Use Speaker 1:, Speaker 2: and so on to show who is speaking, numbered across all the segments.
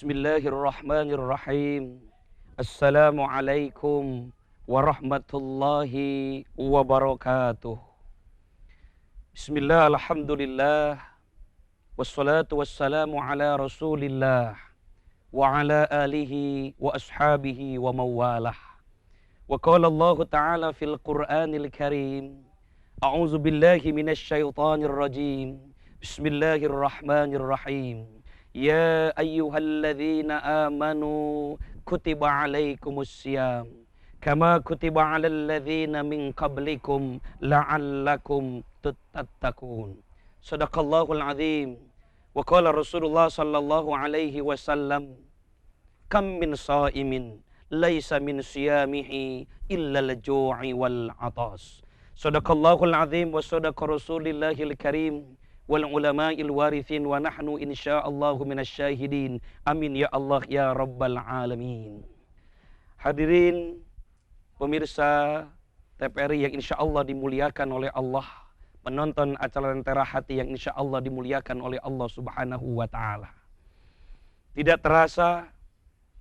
Speaker 1: Bismillahirrahmanirrahim. Assalamualaikum warahmatullahi wabarakatuh. Bismillah, alhamdulillah. Wassalatu wassalamu ala rasulillah wa ala alihi wa ashabihi wa mawalah. Wa qala Allah ta'ala fil Qur'anil Karim, a'udzu billahi minasy syaithanir rajim. Bismillahirrahmanirrahim. Ya ayyuhalladzina amanu kutiba alaikumus syiyam kama kutiba alal ladzina min qablikum la'allakum tattaqun. Shadaqallahul azim. Wa qala Rasulullah sallallahu alaihi wasallam, kam min shaimin laisa min siyamihi illa al-ju'i wal 'atas. Shadaqallahul azim wa shadaqa Rasulillahil karim wal ulama'il warithin wa nahnu insyaallahu minasyahidin. Amin ya Allah ya rabbal alamin. Hadirin pemirsa TPRI yang insyaallah dimuliakan oleh Allah, penonton acara Lentera Hati yang insyaallah dimuliakan oleh Allah Subhanahu wa taala. Tidak terasa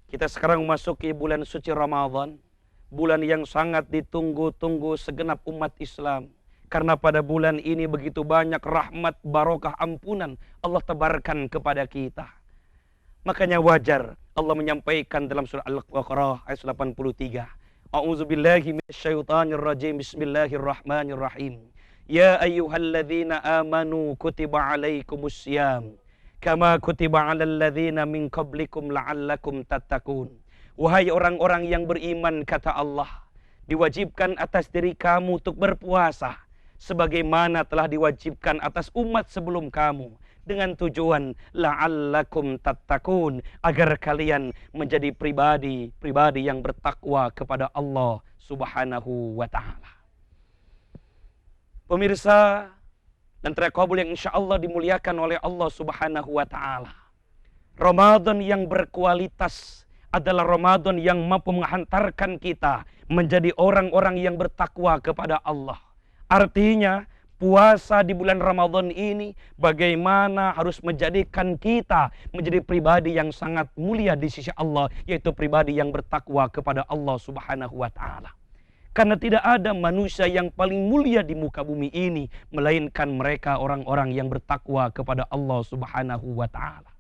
Speaker 1: kita sekarang memasuki bulan suci Ramadan, bulan yang sangat ditunggu-tunggu segenap umat Islam. Karena pada bulan ini begitu banyak rahmat, barokah, ampunan Allah tebarkan kepada kita. Makanya wajar Allah menyampaikan dalam surah Al-Baqarah ayat 83. A'udzubillahi minasyaitonir rajim. Bismillahirrahmanirrahim. Ya ayyuhalladzina amanu kutiba alaikumus syiyam kama kutiba alal ladzina min qablikum la'allakum tattaqun. Wahai orang-orang yang beriman, kata Allah, diwajibkan atas diri kamu untuk berpuasa sebagaimana telah diwajibkan atas umat sebelum kamu, dengan tujuan la'allakum tattaqun, agar kalian menjadi pribadi yang bertakwa kepada Allah Subhanahu wa taala. Pemirsa dan terkabul yang insyaallah dimuliakan oleh Allah Subhanahu wa taala, Ramadan yang berkualitas adalah Ramadan yang mampu menghantarkan kita menjadi orang-orang yang bertakwa kepada Allah. Artinya puasa di bulan Ramadan ini bagaimana harus menjadikan kita menjadi pribadi yang sangat mulia di sisi Allah, yaitu pribadi yang bertakwa kepada Allah Subhanahu wa taala. Karena tidak ada manusia yang paling mulia di muka bumi ini melainkan mereka orang-orang yang bertakwa kepada Allah Subhanahu wa taala.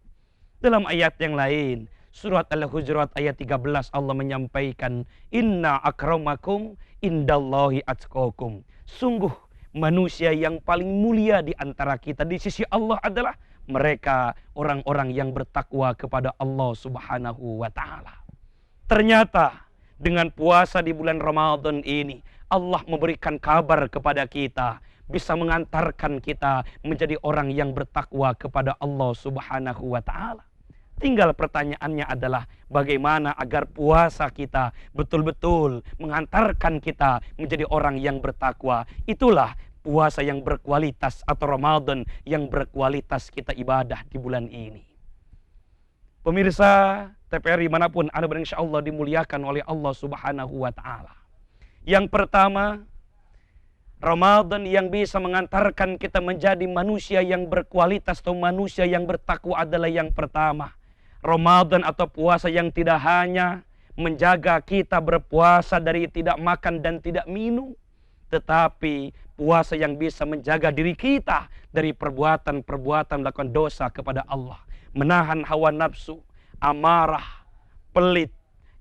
Speaker 1: Dalam ayat yang lain, surat Al-Hujurat ayat 13, Allah menyampaikan, inna akramakum indallahi atqakum. Sungguh manusia yang paling mulia di antara kita di sisi Allah adalah mereka orang-orang yang bertakwa kepada Allah Subhanahu wa taala. Ternyata dengan puasa di bulan Ramadan ini Allah memberikan kabar kepada kita, bisa mengantarkan kita menjadi orang yang bertakwa kepada Allah Subhanahu wa taala. Tinggal pertanyaannya adalah bagaimana agar puasa kita betul-betul menghantarkan kita menjadi orang yang bertakwa. Itulah puasa yang berkualitas atau Ramadan yang berkualitas kita ibadah di bulan ini. Pemirsa TPRI manapun Anda berada, insyaallah dimuliakan oleh Allah Subhanahu wa taala. Yang pertama, Ramadan yang bisa mengantarkan kita menjadi manusia yang berkualitas atau manusia yang bertakwa adalah yang pertama, Ramadan atau puasa yang tidak hanya menjaga kita berpuasa dari tidak makan dan tidak minum, tetapi puasa yang bisa menjaga diri kita dari perbuatan-perbuatan melakukan dosa kepada Allah, menahan hawa nafsu, amarah, pelit,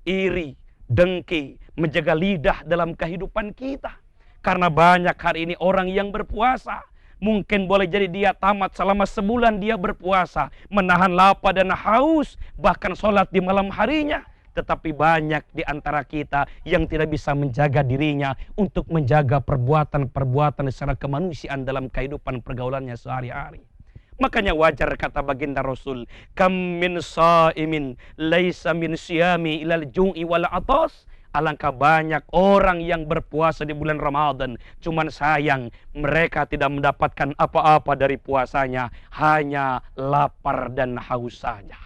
Speaker 1: iri, dengki, menjaga lidah dalam kehidupan kita. Karena banyak hari ini orang yang berpuasa, mungkin boleh jadi dia tamat selama sebulan dia berpuasa, menahan lapar dan haus, bahkan sholat di malam harinya. Tetapi banyak di antara kita yang tidak bisa menjaga dirinya untuk menjaga perbuatan-perbuatan secara kemanusiaan dalam kehidupan pergaulannya sehari-hari. Makanya wajar kata baginda Rasul, kam min shaimin laisa min siyami ilal ju'i wal 'atas. Alangkah banyak orang yang berpuasa di bulan Ramadan, cuman sayang mereka tidak mendapatkan apa-apa dari puasanya, hanya lapar dan haus saja.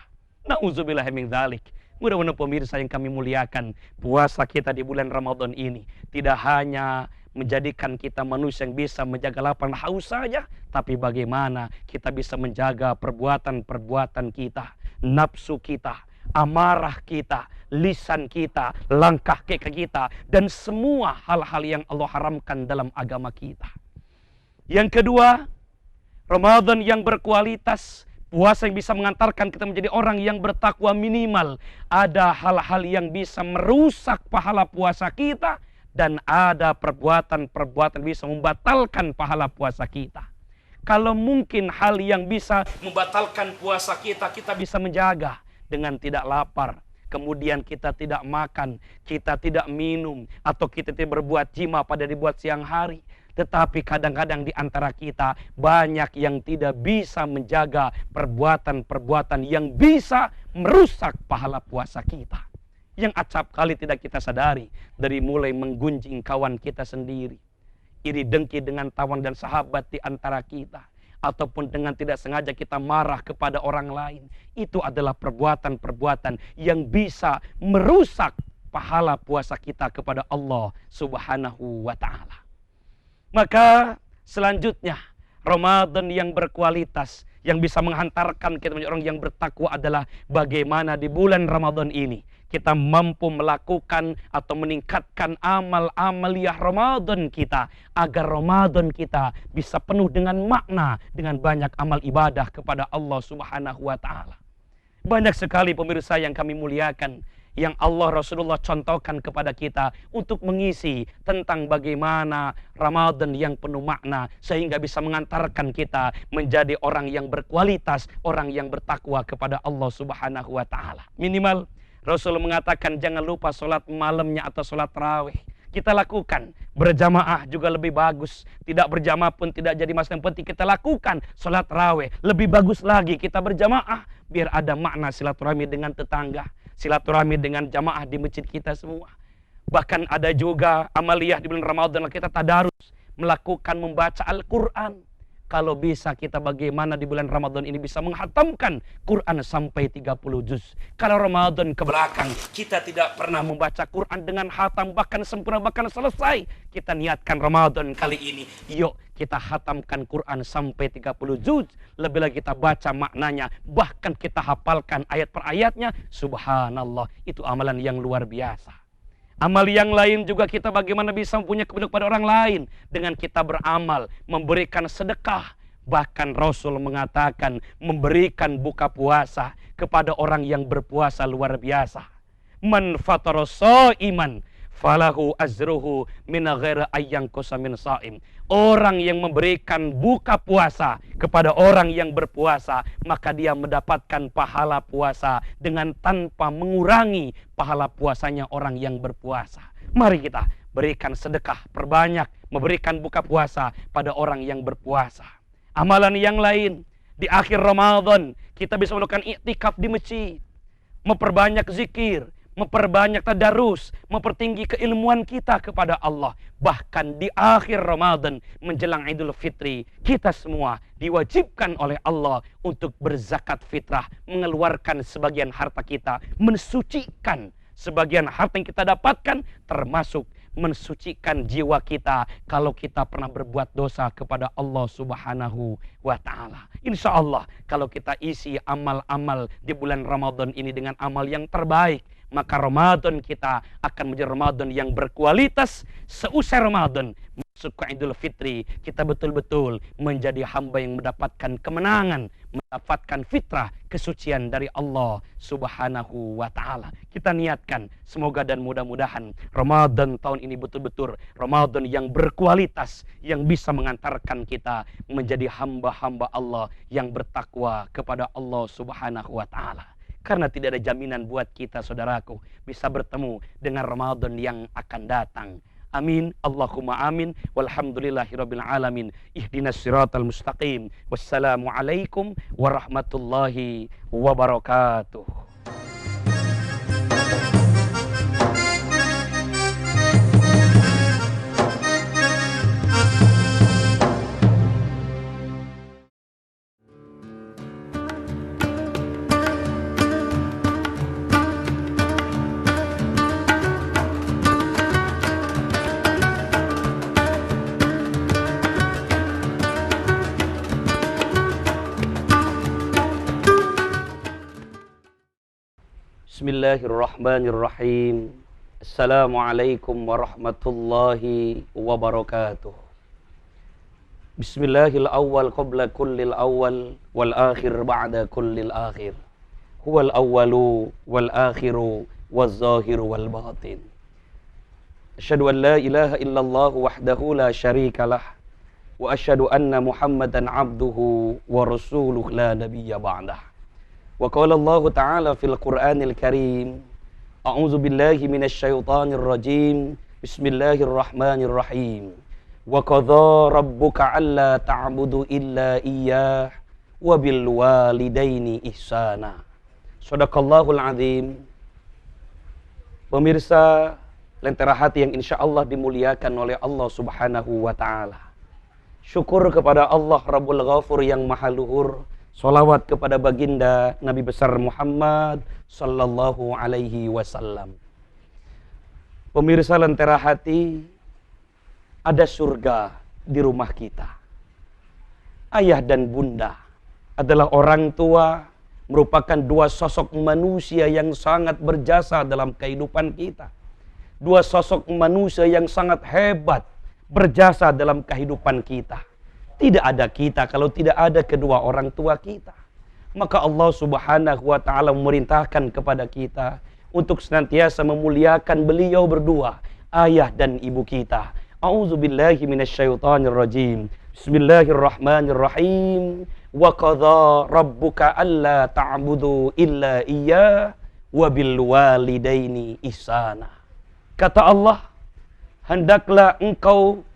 Speaker 1: Nauzubillah min dzalik. Mudah-mudahan pemirsa yang kami muliakan, puasa kita di bulan Ramadan ini tidak hanya menjadikan kita manusia yang bisa menjaga lapar dan haus saja, tapi bagaimana kita bisa menjaga perbuatan-perbuatan kita. nafsu kita, amarah kita, lisan kita, langkah kaki kita, dan semua hal-hal yang Allah haramkan dalam agama kita. Yang kedua, Ramadan yang berkualitas, puasa yang bisa mengantarkan kita menjadi orang yang bertakwa minimal. Ada hal-hal yang bisa merusak pahala puasa kita, dan ada perbuatan-perbuatan yang bisa membatalkan pahala puasa kita. Kalau mungkin hal yang bisa membatalkan puasa kita, kita bisa menjaga dengan tidak lapar. Kemudian kita tidak makan, kita tidak minum, atau kita tidak berbuat jima pada dibuat siang hari. Tetapi kadang-kadang di antara kita banyak yang tidak bisa menjaga perbuatan-perbuatan yang bisa merusak pahala puasa kita. Yang acap kali tidak kita sadari, dari mulai menggunjing kawan kita sendiri, iri dengki dengan kawan dan sahabat di antara kita, ataupun dengan tidak sengaja kita marah kepada orang lain. Itu adalah perbuatan-perbuatan yang bisa merusak pahala puasa kita kepada Allah Subhanahu wa ta'ala. Maka selanjutnya, Ramadan yang berkualitas, yang bisa menghantarkan kita menjadi orang yang bertakwa adalah bagaimana di bulan Ramadan ini kita mampu melakukan atau meningkatkan amal-amaliyah Ramadan kita, agar Ramadan kita bisa penuh dengan makna, dengan banyak amal ibadah kepada Allah Subhanahu wa ta'ala. Banyak sekali pemirsa yang kami muliakan, yang Allah Rasulullah contohkan kepada kita untuk mengisi tentang bagaimana Ramadan yang penuh makna, sehingga bisa mengantarkan kita menjadi orang yang berkualitas, orang yang bertakwa kepada Allah Subhanahu wa ta'ala. Minimal Rasul mengatakan jangan lupa sholat malamnya atau sholat tarawih. Kita lakukan, berjamaah juga lebih bagus. Tidak berjamaah pun tidak jadi masalah, yang penting kita lakukan sholat tarawih. Lebih bagus lagi kita berjamaah, biar ada makna silaturahmi dengan tetangga, silaturahmi dengan jamaah di masjid kita semua. Bahkan ada juga amaliyah di bulan Ramadan, kita tadarus, melakukan membaca Al-Quran. Kalau bisa kita bagaimana di bulan Ramadan ini bisa menghatamkan Quran sampai 30 juz. Kalau Ramadan ke belakang kita tidak pernah membaca Quran dengan hatam, bahkan sempurna, bahkan selesai. Kita niatkan Ramadan kali ini, yuk kita hatamkan Quran sampai 30 juz. Lebih lagi kita baca maknanya, bahkan kita hafalkan ayat per ayatnya. Subhanallah, itu amalan yang luar biasa. Amal yang lain juga kita bagaimana bisa mempunyai kepedulian kepada orang lain dengan kita beramal, memberikan sedekah. Bahkan Rasul mengatakan memberikan buka puasa kepada orang yang berpuasa luar biasa. Man fatara shaiman falahu azruhu min ghairi ayyang qasamin shaim. Orang yang memberikan buka puasa kepada orang yang berpuasa, maka dia mendapatkan pahala puasa dengan tanpa mengurangi pahala puasanya orang yang berpuasa. Mari kita berikan sedekah, perbanyak memberikan buka puasa pada orang yang berpuasa. Amalan yang lain, di akhir Ramadan kita bisa melakukan iktikaf di masjid, memperbanyak zikir, memperbanyak tadarus, mempertinggi keilmuan kita kepada Allah. Bahkan di akhir Ramadan menjelang Idul Fitri, kita semua diwajibkan oleh Allah untuk berzakat fitrah, mengeluarkan sebagian harta kita, mensucikan sebagian harta yang kita dapatkan, termasuk mensucikan jiwa kita kalau kita pernah berbuat dosa kepada Allah Subhanahu wa ta'ala. Insya Allah kalau kita isi amal-amal di bulan Ramadan ini dengan amal yang terbaik, maka Ramadan kita akan menjadi Ramadan yang berkualitas. Seusai Ramadan masuk ke Idul Fitri, kita betul-betul menjadi hamba yang mendapatkan kemenangan, mendapatkan fitrah, kesucian dari Allah Subhanahu wa ta'ala. Kita niatkan semoga dan mudah-mudahan Ramadan tahun ini betul-betul Ramadan yang berkualitas, yang bisa mengantarkan kita menjadi hamba-hamba Allah yang bertakwa kepada Allah Subhanahu wa ta'ala. Karena tidak ada jaminan buat kita, saudaraku, bisa bertemu dengan Ramadan yang akan datang. Amin. Allahumma amin. Walhamdulillahirabbil alamin. Ihdinas siratal mustaqim. Wassalamualaikum warahmatullahi wabarakatuh. Bismillahirrahmanirrahim. Assalamualaikum warahmatullahi wabarakatuh. Bismillahil awwal qabla kullil awwal wal akhir ba'da kullil akhir. Huwal awwalu wal akhiru waz zahiru wal batin. Asyhadu an la ilaha illallah wahdahu la syarikalah wa asyhadu anna Muhammadan abduhu wa rasuluhu la nabiyya ba'dah. Wa qala Allah Ta'ala fil Qur'anil Karim, a'udzu billahi minasy syaithanir rajim. Bismillahirrahmanirrahim. Wa qadha rabbuka alla ta'budu illa iyyah wa bil walidaini ihsana. Shadaqallahul azim. Pemirsa Lentera Hati yang insyaallah dimuliakan oleh Allah Subhanahu wa taala. Syukur kepada Allah Rabbul Ghafur yang Maha Luhur. Salawat kepada baginda Nabi besar Muhammad sallallahu alaihi wasallam. Pemirsa Lentera Hati, ada surga di rumah kita. Ayah dan bunda adalah orang tua, merupakan dua sosok manusia yang sangat berjasa dalam kehidupan kita. Dua sosok manusia yang sangat hebat berjasa dalam kehidupan kita. Tidak ada kita kalau tidak ada kedua orang tua kita. Maka Allah Subhanahu wa taala memerintahkan kepada kita untuk senantiasa memuliakan beliau berdua, ayah dan ibu kita. A'udzubillahi minasyaitonir rajim. Bismillahirrahmanirrahim. Wa qadha rabbuka alla ta'budu illa iyyah wa bil walidaini ihsana. Kata Allah, hendaklah engkau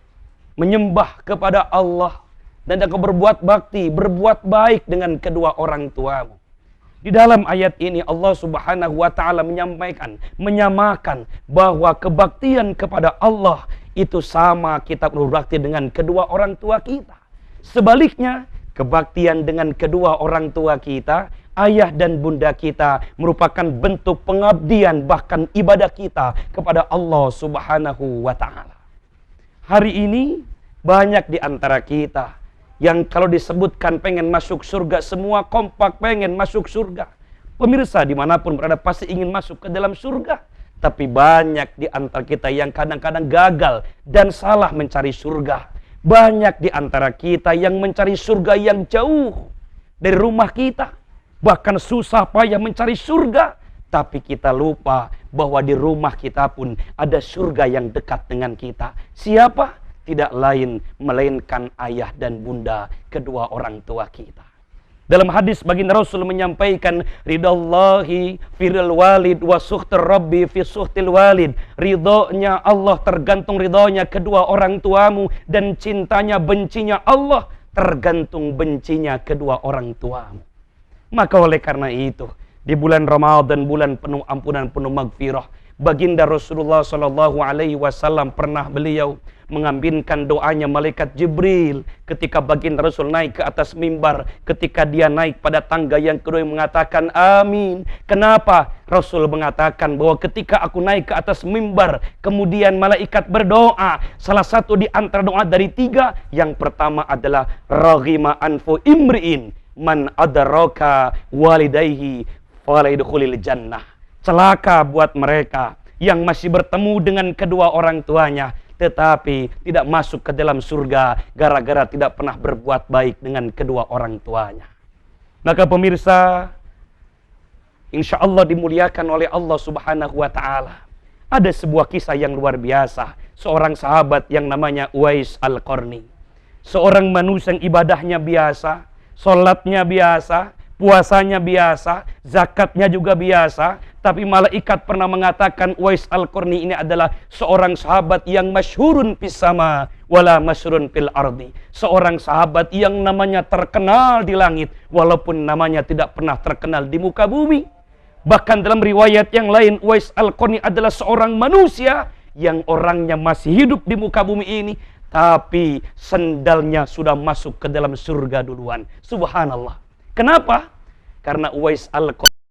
Speaker 1: menyembah kepada Allah dan engkau berbuat bakti, berbuat baik dengan kedua orang tuamu. Di dalam ayat ini Allah Subhanahu wa taala menyamakan bahwa kebaktian kepada Allah itu sama kita berbakti dengan kedua orang tua kita. Sebaliknya, kebaktian dengan kedua orang tua kita, ayah dan bunda kita, merupakan bentuk pengabdian bahkan ibadah kita kepada Allah Subhanahu wa taala. Hari ini banyak di antara kita yang kalau disebutkan pengen masuk surga, semua kompak pengen masuk surga. Pemirsa dimanapun berada pasti ingin masuk ke dalam surga. Tapi banyak di antara kita yang kadang-kadang gagal dan salah mencari surga. Banyak di antara kita yang mencari surga yang jauh dari rumah kita. Bahkan susah payah mencari surga. Tapi kita lupa bahwa di rumah kita pun ada surga yang dekat dengan kita. Siapa? Tidak lain melainkan ayah dan bunda kedua orang tua kita. Dalam hadis baginda Rasul menyampaikan, ridallahi firil walid wa suhtir rabbi fi suhtil walid. Ridhonya Allah tergantung ridhonya kedua orang tuamu, dan cintanya bencinya Allah tergantung bencinya kedua orang tuamu. Maka oleh karena itu, di bulan Ramadan, bulan penuh ampunan, penuh magfirah, baginda Rasulullah sallallahu alaihi wasallam pernah beliau mengaminkan doanya malaikat Jibril ketika baginda Rasul naik ke atas mimbar. Ketika dia naik pada tangga yang kedua mengatakan amin. Kenapa? Rasul mengatakan bahwa ketika aku naik ke atas mimbar, kemudian malaikat berdoa. Salah satu di antara doa dari tiga, yang pertama adalah raghima anfu imri'in man adraka walidayhi falayadkhulil jannah. Celaka buat mereka yang masih bertemu dengan kedua orang tuanya tetapi tidak masuk ke dalam surga gara-gara tidak pernah berbuat baik dengan kedua orang tuanya. Maka pemirsa, insya Allah dimuliakan oleh Allah Subhanahu wa taala. Ada sebuah kisah yang luar biasa. Seorang sahabat yang namanya Uwais Al-Qarni. Seorang manusia yang ibadahnya biasa, sholatnya biasa, puasanya biasa, zakatnya juga biasa. Tapi malaikat pernah mengatakan Uwais Al-Qarni ini adalah seorang sahabat yang masyhurun fis sama wala masyhurun fil ardi. Seorang sahabat yang namanya terkenal di langit walaupun namanya tidak pernah terkenal di muka bumi. Bahkan dalam riwayat yang lain, Uwais Al-Qarni adalah seorang manusia yang orangnya masih hidup di muka bumi ini, tapi sendalnya sudah masuk ke dalam surga duluan. Subhanallah. Kenapa? Karena Uwais Al-Qarni